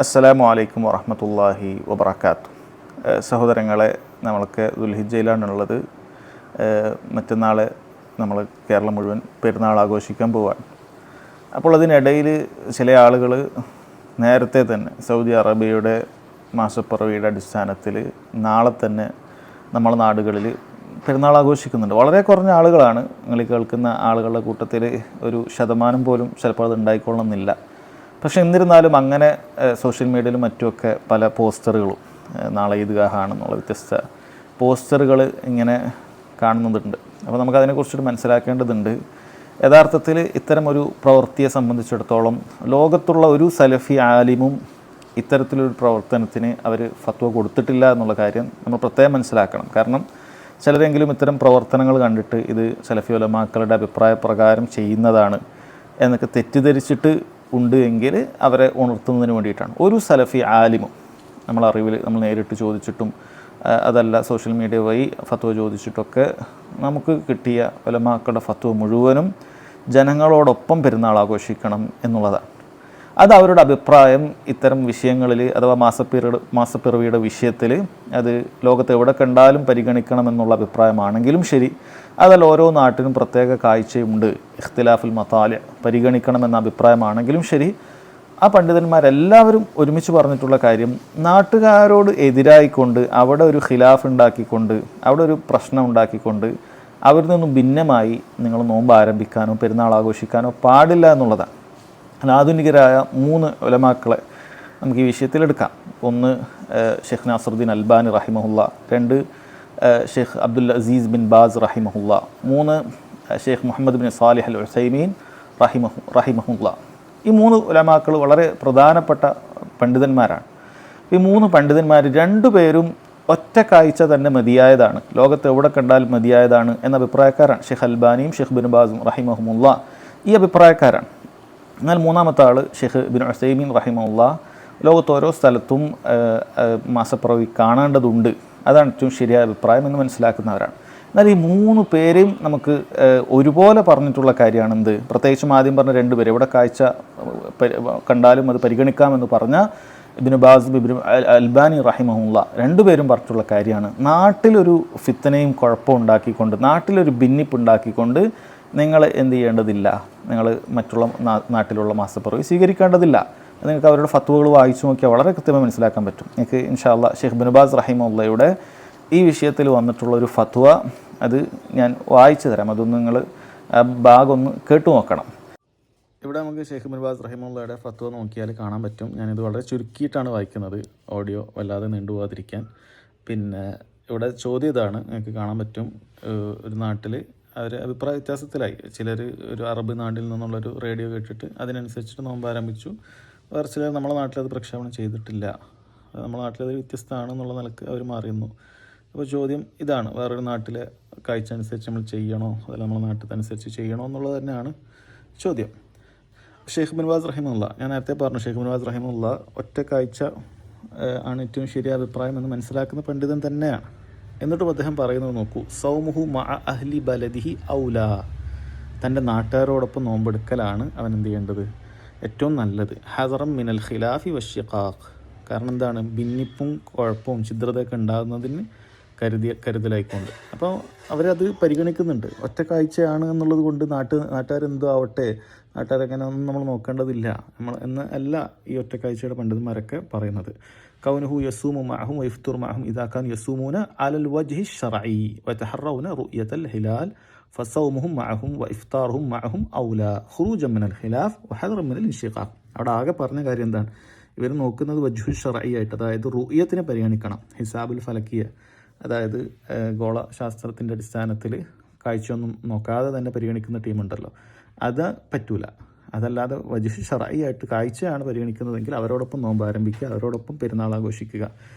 അസ്സലാമു അലൈക്കും വറഹ്മത്തുള്ളാഹി വബറകാത്തു. സഹോദരങ്ങളെ, നമ്മൾക്ക് ദുൽഹിജ്ജയിലാണുള്ളത്. മറ്റന്നാൾ നമ്മൾ കേരളം മുഴുവൻ പെരുന്നാൾ ആഘോഷിക്കാൻ പോവാണ്. അപ്പോൾ അതിനിടയിൽ ചില ആളുകൾ നേരത്തെ തന്നെ സൗദി അറേബ്യയുടെ മാസപ്പിറവിയുടെ അടിസ്ഥാനത്തിൽ നാളെ തന്നെ നമ്മളെ നാടുകളിൽ പെരുന്നാൾ ആഘോഷിക്കുന്നുണ്ട്. വളരെ കുറഞ്ഞ ആളുകളാണ്. നിങ്ങൾ കേൾക്കുന്ന ആളുകളുടെ കൂട്ടത്തിൽ ഒരു ശതമാനം പോലും ചിലപ്പോൾ അത് ഉണ്ടായിക്കൊള്ളുന്നില്ല. പക്ഷേ എന്നിരുന്നാലും അങ്ങനെ സോഷ്യൽ മീഡിയയിലും മറ്റുമൊക്കെ പല പോസ്റ്ററുകളും നാളെ ഈദ്ഗാഹാണെന്നുള്ള വ്യത്യസ്ത പോസ്റ്ററുകൾ ഇങ്ങനെ കാണുന്നതുണ്ട്. അപ്പോൾ നമുക്കതിനെക്കുറിച്ചിട്ട് മനസ്സിലാക്കേണ്ടതുണ്ട്. യഥാർത്ഥത്തിൽ ഇത്തരം ഒരു പ്രവൃത്തിയെ സംബന്ധിച്ചിടത്തോളം ലോകത്തുള്ള ഒരു സലഫി ആലിമും ഇത്തരത്തിലൊരു പ്രവർത്തനത്തിന് അവർ ഫത്വ കൊടുത്തിട്ടില്ല എന്നുള്ള കാര്യം നമ്മൾ പ്രത്യേകം മനസ്സിലാക്കണം. കാരണം ചിലരെങ്കിലും ഇത്തരം പ്രവർത്തനങ്ങൾ കണ്ടിട്ട് ഇത് സലഫി ഉലമാക്കളുടെ അഭിപ്രായ പ്രകാരം ചെയ്യുന്നതാണ് എന്നൊക്കെ തെറ്റിദ്ധരിച്ചിട്ട് ഉണ്ട് എങ്കിൽ അവരെ ഉണർത്തുന്നതിന് വേണ്ടിയിട്ടാണ്. ഒരു സലഫി ആലിമും നമ്മളറിവിൽ നമ്മൾ നേരിട്ട് ചോദിച്ചിട്ടും അതല്ല സോഷ്യൽ മീഡിയ വഴി ഫത്വ ചോദിച്ചിട്ടൊക്കെ നമുക്ക് കിട്ടിയ ഉലമാക്കളുടെ ഫത്വ മുഴുവനും ജനങ്ങളോടൊപ്പം പെരുന്നാൾ ആഘോഷിക്കണം എന്നുള്ളതാണ്. അത് അവരുടെ അഭിപ്രായം ഇത്തരം വിഷയങ്ങളിൽ അഥവാ മാസപ്പിറവിയുടെ വിഷയത്തിൽ അത് ലോകത്ത് എവിടെ കണ്ടാലും പരിഗണിക്കണമെന്നുള്ള അഭിപ്രായമാണെങ്കിലും ശരി, അതല്ല ഓരോ നാട്ടിനും പ്രത്യേക കാഴ്ചയുണ്ട്, ഇഖ്തിലാഫുൽ മതാലിഅ് പരിഗണിക്കണമെന്ന അഭിപ്രായമാണെങ്കിലും ശരി, ആ പണ്ഡിതന്മാരെല്ലാവരും ഒരുമിച്ച് പറഞ്ഞിട്ടുള്ള കാര്യം നാട്ടുകാരോട് എതിരായിക്കൊണ്ട് അവിടെ ഒരു ഖിലാഫ് ഉണ്ടാക്കിക്കൊണ്ട് അവിടെ ഒരു പ്രശ്നം ഉണ്ടാക്കിക്കൊണ്ട് അവരിൽ നിന്നും ഭിന്നമായി നിങ്ങൾ നോമ്പ് ആരംഭിക്കാനോ പെരുന്നാൾ ആഘോഷിക്കാനോ പാടില്ല എന്നുള്ളതാണ്. ആധുനികരായ 3 ഉലമാക്കളെ നമുക്ക് ഈ വിഷയത്തിലെടുക്കാം. ഒന്ന് ഷെയ്ഖ് നാസറുദ്ദീൻ അൽബാനി റഹിമഹുല്ല, 2 Sheikh Abdul Aziz bin bass റഹിമഹുല്ല, 3 ഷെയ്ഖ് മുഹമ്മദ് ബിൻ സാലിഹ് അൽ ഉസൈമീൻ റഹിമഹുല്ല. ഈ 3 ഉലമാക്കൾ വളരെ പ്രധാനപ്പെട്ട പണ്ഡിതന്മാരാണ്. ഈ 3 പണ്ഡിതന്മാർ 2 പേരും ഒറ്റ കാഴ്ച തന്നെ മതിയായതാണ്, ലോകത്ത് എവിടെ കണ്ടാലും മതിയായതാണ് എന്ന അഭിപ്രായക്കാരാണ്. ഷെയ്ഖ് അൽബാനിയും ഷെയ്ഖ് ബിൻ ബാസും റഹിമഹുല്ല ഈ അഭിപ്രായക്കാരാണ്. എന്നാൽ മൂന്നാമത്തെ ആൾ ഷെയ്ഖ് ബിൻ ഉസൈമീൻ റഹിമഹുല്ല ലോകത്ത് ഓരോ സ്ഥലത്തും മാസപ്പിറവി കാണേണ്ടതുണ്ട്, അതാണ് ഏറ്റവും ശരിയായ അഭിപ്രായം എന്ന് മനസ്സിലാക്കുന്നവരാണ്. എന്നാൽ ഈ 3 പേരെയും നമുക്ക് ഒരുപോലെ പറഞ്ഞിട്ടുള്ള കാര്യമാണ് എന്ത്? പ്രത്യേകിച്ചും ആദ്യം പറഞ്ഞ 2 പേര് എവിടെ കാഴ്ച കണ്ടാലും അത് പരിഗണിക്കാമെന്ന് പറഞ്ഞ ഇബ്നു ബാസ് ഇബ്നു അൽബാനി റഹിമഹുല്ല 2 പേരും പറഞ്ഞിട്ടുള്ള കാര്യമാണ് നാട്ടിലൊരു ഫിത്തനയും കുഴപ്പം ഉണ്ടാക്കിക്കൊണ്ട് നാട്ടിലൊരു ഭിന്നിപ്പ് ഉണ്ടാക്കിക്കൊണ്ട് നിങ്ങൾ എന്ത് ചെയ്യേണ്ടതില്ല, നിങ്ങൾ മറ്റുള്ള നാട്ടിലുള്ള മാസപ്പിറവി സ്വീകരിക്കേണ്ടതില്ല. നിങ്ങൾക്ക് അവരുടെ ഫത്വകൾ വായിച്ചു നോക്കിയാൽ വളരെ കൃത്യമായി മനസ്സിലാക്കാൻ പറ്റും. എനിക്ക് ഇൻഷാ അല്ലാഹ് ഷെയ്ഖ് ബിൻ ബാസ് റഹിമഹുല്ലയുടെ ഈ വിഷയത്തിൽ വന്നിട്ടുള്ള ഒരു ഫത്വ അത് ഞാൻ വായിച്ചു തരാം. അതൊന്ന് നിങ്ങൾ ആ ഭാഗം ഒന്ന് കേട്ടു നോക്കണം. ഇവിടെ നമുക്ക് ഷെയ്ഖ് ബിൻ ബാസ് റഹിമഹുല്ലയുടെ ഫത്വ നോക്കിയാൽ കാണാൻ പറ്റും. ഞാനിത് വളരെ ചുരുക്കിയിട്ടാണ് വായിക്കുന്നത്, ഓഡിയോ വല്ലാതെ നീണ്ടുപോകാതിരിക്കാൻ. പിന്നെ ഇവിടെ ചോദ്യം ഇതാണ്, നിങ്ങൾക്ക് കാണാൻ പറ്റും. ഒരു നാട്ടിൽ അവർ അഭിപ്രായ വ്യത്യാസത്തിലായി. ചിലർ ഒരു അറബ് നാട്ടിൽ നിന്നുള്ളൊരു റേഡിയോ കേട്ടിട്ട് അതിനനുസരിച്ചിട്ട് നോമ്പ് ആരംഭിച്ചു. വേറെ ചിലർ നമ്മളെ നാട്ടിലത് പ്രക്ഷേപണം ചെയ്തിട്ടില്ല, നമ്മളെ നാട്ടിലത് വ്യത്യസ്തമാണെന്നുള്ള നിലക്ക് അവർ മാറിയുന്നു. അപ്പോൾ ചോദ്യം ഇതാണ്, വേറൊരു നാട്ടിലെ കാഴ്ച അനുസരിച്ച് നമ്മൾ ചെയ്യണോ അതല്ല നമ്മളെ നാട്ടിലനുസരിച്ച് ചെയ്യണോ എന്നുള്ളത് തന്നെയാണ് ചോദ്യം. ഷെയ്ഖ് ബിൻ ബാസ് റഹിമഹുല്ല, ഞാൻ നേരത്തെ പറഞ്ഞു, ഷെയ്ഖ് ബിൻ ബാസ് റഹിമഹുല്ല ഒറ്റ കാഴ്ച ആണ് ഏറ്റവും ശരിയായ അഭിപ്രായം എന്ന് മനസ്സിലാക്കുന്ന പണ്ഡിതൻ തന്നെയാണ്. എന്നിട്ടും അദ്ദേഹം പറയുന്നത് നോക്കൂ, സൗമുഹു മഅ അഹ്ലി ബലദിഹി ഔലാ, തൻ്റെ നാട്ടുകാരോടൊപ്പം നോമ്പെടുക്കലാണ് അവൻ എന്ത് ചെയ്യേണ്ടത് ഏറ്റവും നല്ലത്. ഹസറം മിനൽ ഖിലാഫി വശ്ശിഖാഖ്, കാരണം എന്താണ്, ഭിന്നിപ്പും കുഴപ്പവും ഛിദ്രതയൊക്കെ ഉണ്ടാകുന്നതിന് കരുതലായിക്കൊണ്ട്. അപ്പോൾ അവരത് പരിഗണിക്കുന്നുണ്ട്. ഒറ്റ കാഴ്ചയാണ് എന്നുള്ളത് കൊണ്ട് നാട്ടുകാരെന്തോ ആവട്ടെ, നാട്ടുകാരെങ്ങനെ ഒന്നും നമ്മൾ നോക്കേണ്ടതില്ല എന്ന് അല്ല ഈ ഒറ്റ കാഴ്ചയുടെ പണ്ഡിതന്മാരൊക്കെ പറയുന്നത്. കൗനുഹു യസൂമു മഅഹും വയഫ്തുർ മഅഹും ഇദാ കാൻ യസൂമൂന അലൽ വജ്ഹി ശർഈ വതഹറൗന റുഅയത്തൽ ഹിലാൽ ഫസൗമുഹും മഅഹും വഇഫ്താറുഹും മഅഹും ഔലാ ഖുറൂജൻ മിനൽ ഖിലാഫ് വഹദറൻ മിനൽ ഇൻശിഖാഖ്. അവിടെ ആകെ പറഞ്ഞ കാര്യം എന്താണ്, ഇവർ നോക്കുന്നത് വജ്ഹു ശർഈ ആയിട്ട്, അതായത് റുഅയത്തിനെ പരിഗണിക്കണം, ഹിസാബുൽ ഫലക്കിയ, അതായത് ഗോളശാസ്ത്രത്തിൻ്റെ അടിസ്ഥാനത്തിൽ കാഴ്ചയൊന്നും നോക്കാതെ തന്നെ പരിഗണിക്കുന്ന ടീമുണ്ടല്ലോ, അത് പറ്റൂല. അതല്ലാതെ വജ്ഹ് ശർഈ ആയിട്ട് കാഴ്ചയാണ് പരിഗണിക്കുന്നതെങ്കിൽ അവരോടൊപ്പം നോമ്പ് ആരംഭിക്കുക, അവരോടൊപ്പം പെരുന്നാൾ ആഘോഷിക്കുക.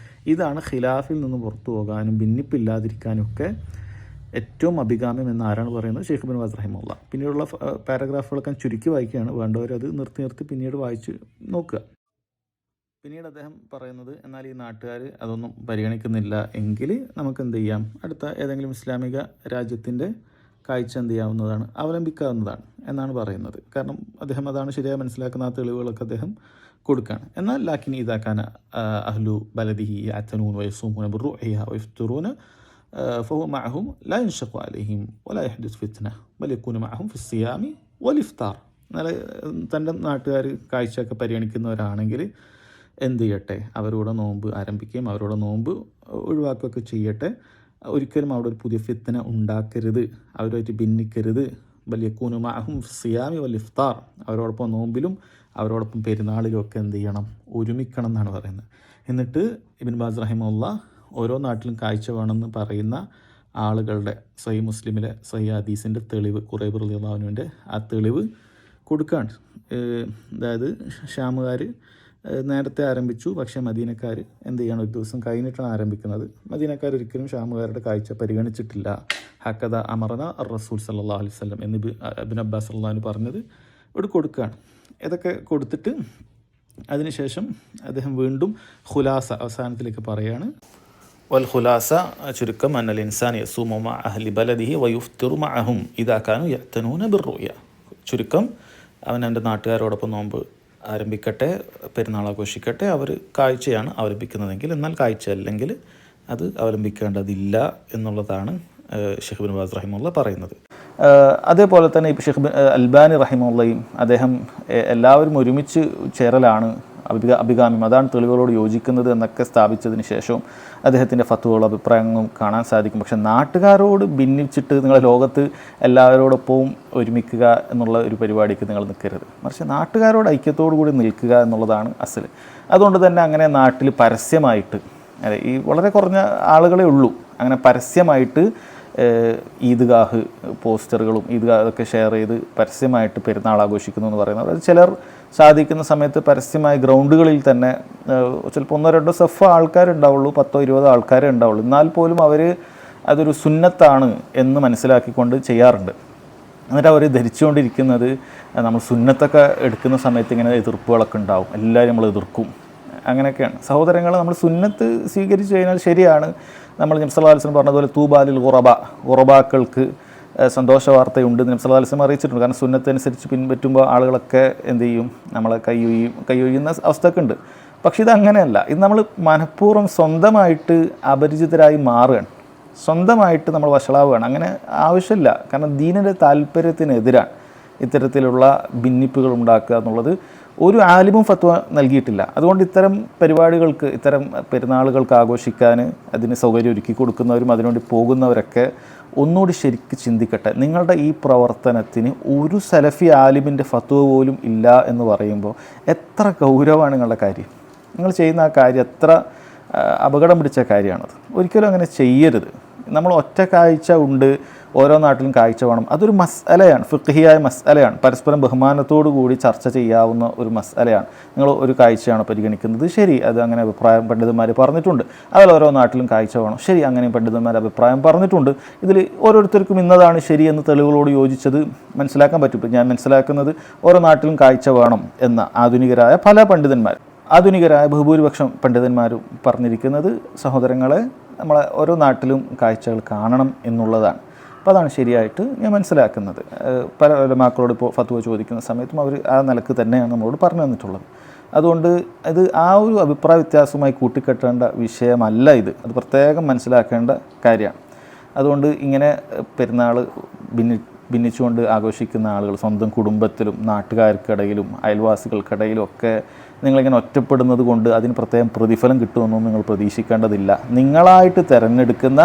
ഇതാണ് ഖിലാഫിൽ നിന്ന് പുറത്തു പോകാനും ഭിന്നിപ്പില്ലാതിരിക്കാനും ഒക്കെ ഏറ്റവും അഭികാമ്യം എന്ന് ആരാണ് പറയുന്നത്? ഷെയ്ഖ് ബിൻ ബാസ് റഹിമഹുല്ല. പിന്നീടുള്ള പാരഗ്രാഫുകളൊക്കെ ചുരുക്കി വായിക്കുകയാണ്, വേണ്ടവരത് നിർത്തി പിന്നീട് വായിച്ച് നോക്കുക. പിന്നീട് അദ്ദേഹം പറയുന്നത്, എന്നാൽ ഈ നാട്ടുകാർ അതൊന്നും പരിഗണിക്കുന്നില്ല എങ്കിൽ നമുക്ക് എന്ത് ചെയ്യാം, അടുത്ത ഏതെങ്കിലും ഇസ്ലാമിക രാജ്യത്തിൻ്റെ കാഴ്ച എന്ത് ചെയ്യാവുന്നതാണ്, അവലംബിക്കാവുന്നതാണ് എന്നാണ് പറയുന്നത്. കാരണം അദ്ദേഹം അതാണ് ശരിയായി മനസ്സിലാക്കുന്ന ആ തെളിവുകളൊക്കെ അദ്ദേഹം കൊടുക്കുകയാണ്. എന്നാൽ ലാക്കിൻ ഇതാക്കാന അഹ്ലു ബലദിഹി യഅ്തനൂന വയസൂമുന ബിറുഅ്യിഹ വയഫ്തുറൂന ഫഹുവ മഅഹും ലാ യൻഷഖു അലൈഹിം വലാ യഹ്ദുസ് ഫിത്ന ബൽ യകൂനു മഅഹും ഫിസ്സിയാമി വൽഇഫ്താർ. എന്നാൽ തൻ്റെ നാട്ടുകാർ കാഴ്ചയൊക്കെ പരിഗണിക്കുന്നവരാണെങ്കിൽ എന്ത് ചെയ്യട്ടെ, അവരോട് നോമ്പ് ആരംഭിക്കുകയും അവരോട് നോമ്പ് ഒഴിവാക്കുകയൊക്കെ ചെയ്യട്ടെ. ഒരിക്കലും അവിടെ ഒരു പുതിയ ഫിത്ന ഉണ്ടാക്കരുത്, അവരുമായിട്ട് ഭിന്നിക്കരുത്. ബൽ യകൂനു മഅഹും ഫിസ്സിയാമി വൽഇഫ്താർ. അവരോടൊപ്പം നോമ്പിലും അവരോടൊപ്പം പെരുന്നാളിലും ഒക്കെ എന്ത് ചെയ്യണം, ഒരുമിക്കണം എന്നാണ് പറയുന്നത്. എന്നിട്ട് ഇബ്ൻ ബാസ് റഹിമഹുല്ലാഹ് ഓരോ നാട്ടിലും കാഴ്ച വേണമെന്ന് പറയുന്ന ആളുകളുടെ സഹീഹ് മുസ്ലിമിലെ സഹീഹ് ഹദീസിൻ്റെ തെളിവ്, ഖുറൈബ് റളിയല്ലാഹു അൻഹുവിൻ്റെ ആ തെളിവ് കൊടുക്കുകയാണ്. അതായത് ഷാമുകാർ നേരത്തെ ആരംഭിച്ചു, പക്ഷേ മദീനക്കാർ എന്ത് ചെയ്യണം, ഒരു ദിവസം കഴിഞ്ഞിട്ടാണ് ആരംഭിക്കുന്നത്. മദീനക്കാർ ഒരിക്കലും ഷാമുകാരുടെ കാഴ്ച പരിഗണിച്ചിട്ടില്ല. ഹക്കദ അമറന റസൂൽ സല്ലല്ലാഹു അലൈഹി വസല്ലം എന്ന് ഇബ്നു അബ്ബാസ് റളിയല്ലാഹു അൻഹു പറഞ്ഞത് ഇവിടെ കൊടുക്കുകയാണ്. ഇതൊക്കെ കൊടുത്തിട്ട് അതിനുശേഷം അദ്ദേഹം വീണ്ടും ഖുലാസ അവസാനത്തിലേക്ക് പറയാണ്. വൽ ഖുലാസ ചുരുക്കം അന്നൽ ഇൻസാൻ യസൂമു മഅ അഹ്ലി ബലദിഹി വയുഫ്തിറു മഅഹും ഇദാ കാനു യഅ്തനൂന ബിർറുയ. ചുരുക്കം അവൻ എൻ്റെ നാട്ടുകാരോടൊപ്പം നോമ്പ് ആരംഭിക്കട്ടെ, പെരുന്നാൾ ആഘോഷിക്കട്ടെ. അവർ കാഴ്ചയാണ് അവലംബിക്കുന്നതെങ്കിൽ, എന്നാൽ കാഴ്ച അല്ലെങ്കിൽ അത് അവലംബിക്കേണ്ടതില്ല എന്നുള്ളതാണ് ഷെയ്ഖ് ഇബ്നു ബാസ് റഹിമഹുല്ലാഹ് പറയുന്നത്. അതേപോലെ തന്നെ ഇപ്പോൾ ഷെയ്ഖ് അൽബാനി റഹിമഹുല്ലയും അദ്ദേഹം എല്ലാവരും ഒരുമിച്ച് ചേരലാണ് അഭികാമ്യം, അതാണ് തെളിവുകളോട് യോജിക്കുന്നത് എന്നൊക്കെ സ്ഥാപിച്ചതിന് ശേഷവും അദ്ദേഹത്തിൻ്റെ ഫത്വകളും അഭിപ്രായങ്ങളും കാണാൻ സാധിക്കും. പക്ഷേ നാട്ടുകാരോട് ഭിന്നിച്ചിട്ട് നിങ്ങൾ ലോകത്ത് എല്ലാവരോടൊപ്പവും ഒരുമിക്കുക എന്നുള്ള ഒരു പരിപാടിക്ക് നിങ്ങൾ നിൽക്കരുത്, മറിച്ച് നാട്ടുകാരോട് ഐക്യത്തോടു കൂടി നിൽക്കുക എന്നുള്ളതാണ് അസൽ. അതുകൊണ്ട് തന്നെ അങ്ങനെ നാട്ടിൽ പരസ്യമായിട്ട്, ഈ വളരെ കുറഞ്ഞ ആളുകളെ ഉള്ളൂ അങ്ങനെ പരസ്യമായിട്ട് ഈദ്ഗാഹ് പോസ്റ്ററുകളും ഈദ്ഗാഹൊക്കെ ഷെയർ ചെയ്ത് പരസ്യമായിട്ട് പെരുന്നാൾ ആഘോഷിക്കുന്നു എന്ന് പറയുന്നത്. അതായത് ചിലർ സാധിക്കുന്ന സമയത്ത് പരസ്യമായ ഗ്രൗണ്ടുകളിൽ തന്നെ ചിലപ്പോൾ 1-2 സഫ് ആൾക്കാരുണ്ടാവുള്ളൂ, 10-20 ആൾക്കാരേ ഉണ്ടാവുള്ളൂ, എന്നാൽ പോലും അവർ അതൊരു സുന്നത്താണ് എന്ന് മനസ്സിലാക്കിക്കൊണ്ട് ചെയ്യാറുണ്ട്. എന്നിട്ട് അവർ ധരിച്ചുകൊണ്ടിരിക്കുന്നത് നമ്മൾ സുന്നത്തൊക്കെ എടുക്കുന്ന സമയത്ത് ഇങ്ങനെ എതിർപ്പുകളൊക്കെ ഉണ്ടാവും, എല്ലാവരും നമ്മൾ എതിർക്കും, അങ്ങനെയൊക്കെയാണ്. സഹോദരങ്ങൾ, നമ്മൾ സുന്നത്ത് സ്വീകരിച്ചു കഴിഞ്ഞാൽ ശരിയാണ്. നമ്മൾ നബി സല്ലല്ലാഹു അലൈഹി വസല്ലം പറഞ്ഞതുപോലെ തൂബാലിൽ ഗുറബാക്കൾക്ക് സന്തോഷ വാർത്തയുണ്ട് നബി സല്ലല്ലാഹു അലൈഹി വസല്ലം അറിയിച്ചിട്ടുണ്ട്. കാരണം സുന്നത്തനുസരിച്ച് പിൻപറ്റുമ്പോൾ ആളുകളൊക്കെ എന്ത് ചെയ്യും, നമ്മളെ കൈയൊഴിയുന്ന അവസ്ഥയൊക്കെ ഉണ്ട്. പക്ഷെ ഇതങ്ങനെയല്ല. ഇത് നമ്മൾ മനഃപൂർവ്വം സ്വന്തമായിട്ട് അപരിചിതരായി മാറുകയാണ്, സ്വന്തമായിട്ട് നമ്മൾ വഷളാവുകയാണ്. അങ്ങനെ ആവശ്യമില്ല. കാരണം ദീനിൻ്റെ താല്പര്യത്തിനെതിരാണ് ഇത്തരത്തിലുള്ള ഭിന്നിപ്പുകൾ ഉണ്ടാക്കുക എന്നുള്ളത്. ഒരു ആലിമും ഫത്വ നൽകിയിട്ടില്ല. അതുകൊണ്ട് ഇത്തരം പരിപാടികൾക്ക്, ഇത്തരം പെരുന്നാളുകൾക്ക് ആഘോഷിക്കാൻ അതിന് സൗകര്യം ഒരുക്കി കൊടുക്കുന്നവരും അതിനുവേണ്ടി പോകുന്നവരൊക്കെ ഒന്നുകൂടി ശരിക്ക് ചിന്തിക്കട്ടെ. നിങ്ങളുടെ ഈ പ്രവർത്തനത്തിന് ഒരു സലഫി ആലിമിൻ്റെ ഫത്വ പോലും ഇല്ല എന്ന് പറയുമ്പോൾ എത്ര ഗൗരവമാണ് നിങ്ങളുടെ കാര്യം. നിങ്ങൾ ചെയ്യുന്ന ആ കാര്യം എത്ര അപകടം പിടിച്ച കാര്യമാണത്. ഒരിക്കലും അങ്ങനെ ചെയ്യരുത്. നമ്മൾ ഒറ്റ കാഴ്ച ഉണ്ട്, ഓരോ നാട്ടിലും കാഴ്ച വേണം, അതൊരു മസ്അലയാണ്, ഫിഖ്ഹിയായ മസ്അലയാണ്, പരസ്പരം ബഹുമാനത്തോടു കൂടി ചർച്ച ചെയ്യാവുന്ന ഒരു മസ്അലയാണ്. നിങ്ങൾ ഒരു കാഴ്ചയാണ് പരിഗണിക്കുന്നത്, ശരി, അത് അങ്ങനെ അഭിപ്രായം പണ്ഡിതന്മാർ പറഞ്ഞിട്ടുണ്ട്. അതിൽ ഓരോ നാട്ടിലും കാഴ്ച വേണം, ശരി, അങ്ങനെയും പണ്ഡിതന്മാർ അഭിപ്രായം പറഞ്ഞിട്ടുണ്ട്. ഇതിൽ ഓരോരുത്തർക്കും ഇന്നതാണ് ശരി എന്ന് തെളിവുകളോട് യോജിച്ചത് മനസ്സിലാക്കാൻ പറ്റും. ഞാൻ മനസ്സിലാക്കുന്നത് ഓരോ നാട്ടിലും കാഴ്ച വേണം എന്ന ആധുനികരായ പല പണ്ഡിതന്മാർ, ആധുനികരായ ബഹുഭൂരിപക്ഷം പണ്ഡിതന്മാരും പറഞ്ഞിരിക്കുന്നത് സഹോദരങ്ങളെ നമ്മളെ ഓരോ നാട്ടിലും കാഴ്ചകൾ കാണണം എന്നുള്ളതാണ്. അപ്പോൾ അതാണ് ശരിയായിട്ട് ഞാൻ മനസ്സിലാക്കുന്നത്. പല ഉലമാക്കളോട് ഇപ്പോൾ ഫത്വ ചോദിക്കുന്ന സമയത്തും അവർ ആ നിലക്ക് തന്നെയാണ് നമ്മളോട് പറഞ്ഞു തന്നിട്ടുള്ളത്. അതുകൊണ്ട് ഇത് ആ ഒരു അഭിപ്രായ വ്യത്യാസവുമായി കൂട്ടിക്കെട്ടേണ്ട വിഷയമല്ല ഇത്, അത് പ്രത്യേകം മനസ്സിലാക്കേണ്ട കാര്യമാണ്. അതുകൊണ്ട് ഇങ്ങനെ പെരുന്നാൾ ഭിന്നിച്ചുകൊണ്ട് ആഘോഷിക്കുന്ന ആളുകൾ സ്വന്തം കുടുംബത്തിലും നാട്ടുകാർക്കിടയിലും അയൽവാസികൾക്കിടയിലും ഒക്കെ നിങ്ങളിങ്ങനെ ഒറ്റപ്പെടുന്നത് കൊണ്ട് അതിന് പ്രത്യേകം പ്രതിഫലം കിട്ടുമെന്നൊന്നും നിങ്ങൾ പ്രതീക്ഷിക്കേണ്ടതില്ല. നിങ്ങളായിട്ട് തിരഞ്ഞെടുക്കുന്ന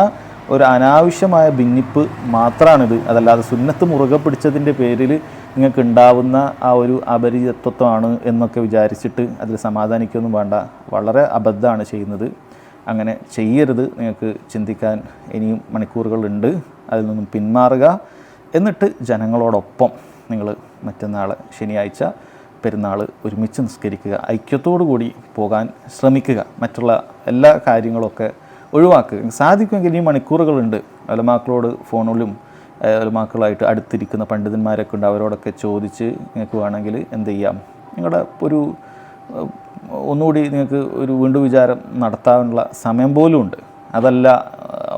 ഒരു അനാവശ്യമായ ഭിന്നിപ്പ് മാത്രമാണിത്. അതല്ലാതെ സുന്നത്ത് മുറുകെ പിടിച്ചതിൻ്റെ പേരിൽ നിങ്ങൾക്ക് ഉണ്ടാവുന്ന ആ ഒരു അപരിചിതത്വമാണ് എന്നൊക്കെ വിചാരിച്ചിട്ട് അതിൽ സമാധാനിക്കൊന്നും വേണ്ട. വളരെ അബദ്ധമാണ് ചെയ്യുന്നത്. അങ്ങനെ ചെയ്യരുത്. നിങ്ങൾക്ക് ചിന്തിക്കാൻ ഇനിയും മണിക്കൂറുകളുണ്ട്. അതിൽ നിന്നും പിന്മാറുക. എന്നിട്ട് ജനങ്ങളോടൊപ്പം നിങ്ങൾ മറ്റന്നാൾ ശനിയാഴ്ച പെരുന്നാൾ ഒരുമിച്ച് നിസ്കരിക്കുക, ഐക്യത്തോടു കൂടി പോകാൻ ശ്രമിക്കുക. മറ്റുള്ള എല്ലാ കാര്യങ്ങളൊക്കെ ഒഴിവാക്കുക. സാധിക്കുമെങ്കിൽ ഈ മണിക്കൂറുകളുണ്ട്. ഉലമാക്കളോട് ഫോണിലും ഉലമാക്കളായിട്ട് അടുത്തിരിക്കുന്ന പണ്ഡിതന്മാരൊക്കെ ഉണ്ട്, അവരോടൊക്കെ ചോദിച്ച് നിങ്ങൾക്ക് വേണമെങ്കിൽ എന്ത് ചെയ്യാം, നിങ്ങളുടെ ഒരു ഒന്നുകൂടി നിങ്ങൾക്ക് ഒരു വീണ്ടും വിചാരം നടത്താനുള്ള സമയം പോലും ഉണ്ട്. അതല്ല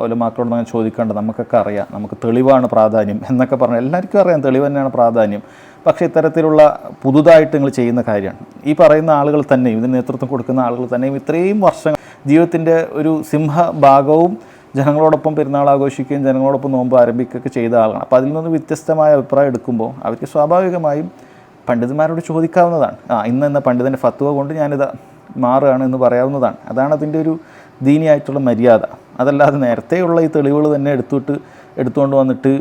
ഉലമാക്കളോട് ചോദിക്കേണ്ടത്, നമുക്കൊക്കെ അറിയാം, നമുക്ക് തെളിവാണ് പ്രാധാന്യം എന്നൊക്കെ പറഞ്ഞാൽ എല്ലാവർക്കും അറിയാം തെളിവ് തന്നെയാണ് പ്രാധാന്യം. പക്ഷേ ഇത്തരത്തിലുള്ള പുതുതായിട്ട് നിങ്ങൾ ചെയ്യുന്ന കാര്യമാണ്. ഈ പറയുന്ന ആളുകൾ തന്നെയും ഇതിന് നേതൃത്വം കൊടുക്കുന്ന ആളുകൾ തന്നെയും ഇത്രയും വർഷങ്ങൾ ജീവിതത്തിൻ്റെ ഒരു സിംഹഭാഗവും ജനങ്ങളോടൊപ്പം പെരുന്നാൾ ആഘോഷിക്കുകയും ജനങ്ങളോടൊപ്പം നോമ്പ് ആരംഭിക്കുകയൊക്കെ ചെയ്ത ആളാണ്. അപ്പോൾ അതിൽ നിന്ന് വ്യത്യസ്തമായ അഭിപ്രായം എടുക്കുമ്പോൾ അവർക്ക് സ്വാഭാവികമായും പണ്ഡിതന്മാരോട് ചോദിക്കാവുന്നതാണ്. ഇന്ന പണ്ഡിതൻ്റെ ഫത്വ കൊണ്ട് ഞാനിത് മാറുകയാണ് എന്ന് പറയാവുന്നതാണ്. അതാണ് അതിൻ്റെ ഒരു ദീനിയായിട്ടുള്ള മര്യാദ. അതല്ലാതെ നേരത്തെയുള്ള ഈ തെളിവുകൾ തന്നെ എടുത്തുകൊണ്ട് വന്നിട്ട്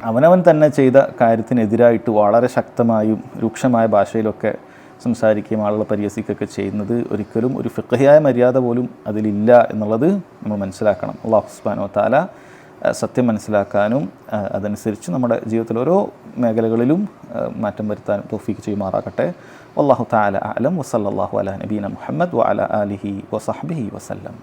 അവനവൻ തന്നെ ചെയ്ത കാര്യത്തിനെതിരായിട്ട് വളരെ ശക്തമായും രൂക്ഷമായ ഭാഷയിലൊക്കെ സംസാരിക്കുകയും ആളുകളെ പരിഹസിക്കുകയൊക്കെ ചെയ്യുന്നത് ഒരിക്കലും ഒരു ഫിഖ്ഹിയായ മര്യാദ പോലും അതിലില്ല എന്നുള്ളത് നമ്മൾ മനസ്സിലാക്കണം. അല്ലാഹു സുബ്ഹാനഹു വ തആല സത്യം മനസ്സിലാക്കാനും അതനുസരിച്ച് നമ്മുടെ ജീവിതത്തിൽ ഓരോ മേഖലകളിലും മാറ്റം വരുത്താനും തൗഫീഖ് ചെയ്യുമാറാകട്ടെ. വല്ലാഹു തആല അഅലം. വസല്ലല്ലാഹു അലാ നബീന മുഹമ്മദ് വഅലാ ആലിഹി വസഹ്ബിഹി വസല്ലം.